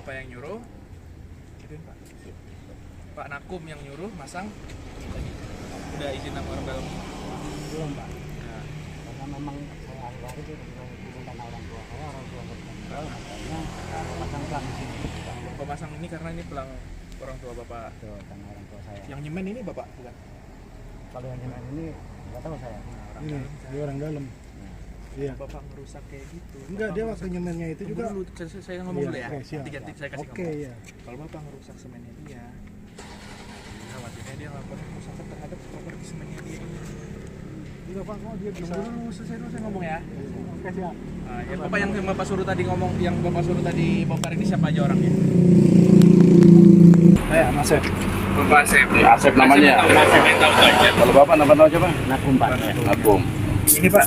Bapak yang nyuruh. Gituin Pak. Pak Nakum yang nyuruh masang tadi. Udah izin sama orang dalam. Belum Pak. Nah, Karena memang saya awal itu bukan karena orang tua bertanggal, makanya pasang pelang di sini. pemasang ini karena ini pelang orang tua Bapak. Betul, karena orang tua saya. Yang nyemen ini Bapak bukan? Kalau yang nyemen ini nggak tahu saya. Nah, orang Ini dalam. dia orang dalam. Iya. Bapak ngerusak kayak gitu. Enggak, dia waktu nyemennya itu Tunggu juga. dulu, saya ngomong Iya, dulu ya. oke, siap. Ganti saya kasih Oke, ngomong. ya. Kalau Bapak ngerusak semennya dia, khawatirnya dia melakukan kerusakan terhadap properti semennya dia. Enggak Pak, kok dia bisa. Tunggu dulu, selesai dulu saya ngomong ya. Oke, siap. Nah, ya Bapak yang Bapak suruh tadi ngomong, yang Bapak suruh tadi bongkar ini siapa aja orangnya? Saya Asep. Bapak Asep. Asep namanya. Asep yang tahu aja. Kalau bapak nama siapa? Nakum Pak. Akum. Ini Pak,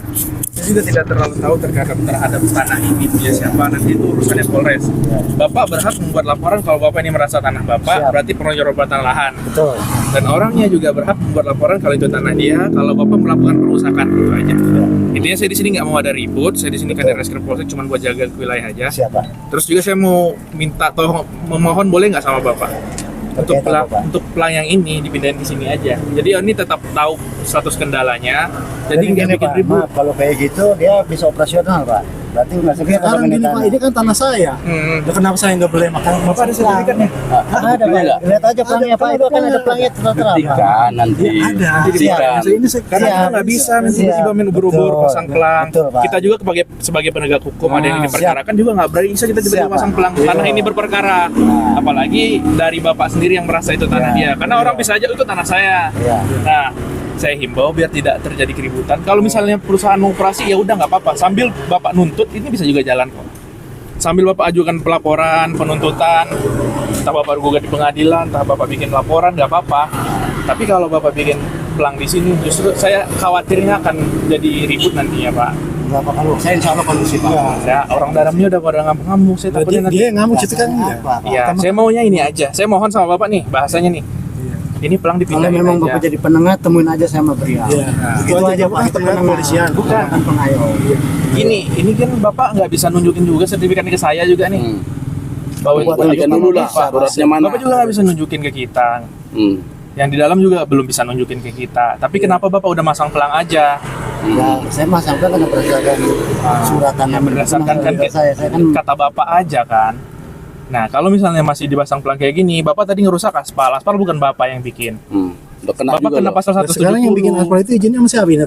saya juga tidak terlalu tahu terhadap tanah ini punya siapa, nanti itu urusannya Polres. Bapak berhak membuat laporan kalau Bapak ini merasa tanah Bapak, Siap. berarti pengeroyokan lahan. Betul. Dan orangnya juga berhak membuat laporan kalau itu tanah dia, kalau Bapak melakukan perusakan, itu aja. Intinya saya di sini nggak mau ada ribut, saya di sini kan dari Reskrim Polsek cuma buat jaga wilayah aja. Siapa? Terus juga saya mau minta tolong, memohon boleh nggak sama Bapak? Untuk Oke, Bapak. untuk pelang yang ini dipindahin ke sini aja. Jadi ini tetap tahu status kendalanya. Jadi nggak gini, bikin Pak, ribut. maaf, kalau kayak gitu dia bisa operasional Pak. Berarti nggak Ya sekarang gini Pak, ini kan tanah saya. Ya, kenapa saya nggak boleh makan? Bapak ada sertifikatnya? Ada Pak. Lihat aja pelangnya Pak, itu kan ada pelangnya tertera Pak. Kan nanti. Ada. Nanti Siap. diberikan. Ini saya Karena kita nggak bisa nanti Siap. tiba-tiba main ubur-ubur Betul. pasang pelang. Betul, Pak. Kita juga sebagai penegak hukum ada yang Nah, diperkarakan juga nggak bisa kita tiba-tiba Siap, pasang Pak. pelang. Tanah ini berperkara. Nah. Apalagi dari Bapak sendiri yang merasa itu tanah Ya. dia. Karena Ya. orang bisa aja itu tanah saya. Iya. Nah, saya himbau biar tidak terjadi keributan. Kalau misalnya perusahaan mau operasi ya udah nggak apa-apa. Sambil Bapak nuntut ini bisa juga jalan kok. Sambil Bapak ajukan pelaporan, penuntutan, entah Bapak gugat di pengadilan, entah Bapak bikin laporan, nggak apa-apa. Tapi kalau Bapak bikin pelang di sini, justru saya khawatirnya akan jadi ribut nantinya Pak. Nggak apa kalau saya insya Allah kondusif Pak. Saya orang dalamnya udah pada ngamuk-ngamuk, saya takutnya nanti. Dia ngamuk situ kan enggak. Apa, Pak? Iya, saya maunya ini aja. Saya mohon sama Bapak nih, bahasanya nih. Ini pelang Kalau dipindahin memang aja. Bapak jadi penengah, temuin aja sama beliau. Iya. Itu aja Pak, itu penengah kepolisian. bukan pengayom. Ini kan Bapak nggak bisa nunjukin juga sertifikatnya ke saya juga nih. Bahwa Buat Buktikan dulu lah Bisa, Pak. suratnya mana. Bapak juga nggak bisa nunjukin ke kita. Hmm. Yang di dalam juga belum bisa nunjukin ke kita. Tapi kenapa Bapak udah masang pelang aja? Ya, saya masangkan karena berdasarkan suratan Yang berdasarkan kan saya kan kata Bapak aja kan. Nah, kalau misalnya masih dipasang pelang kayak gini, Bapak tadi ngerusak aspal. Aspal bukan Bapak yang bikin. Udah kena Bapak juga kena loh. pasal 170. Sekarang yang bikin aspal itu izinnya sama siapa ini?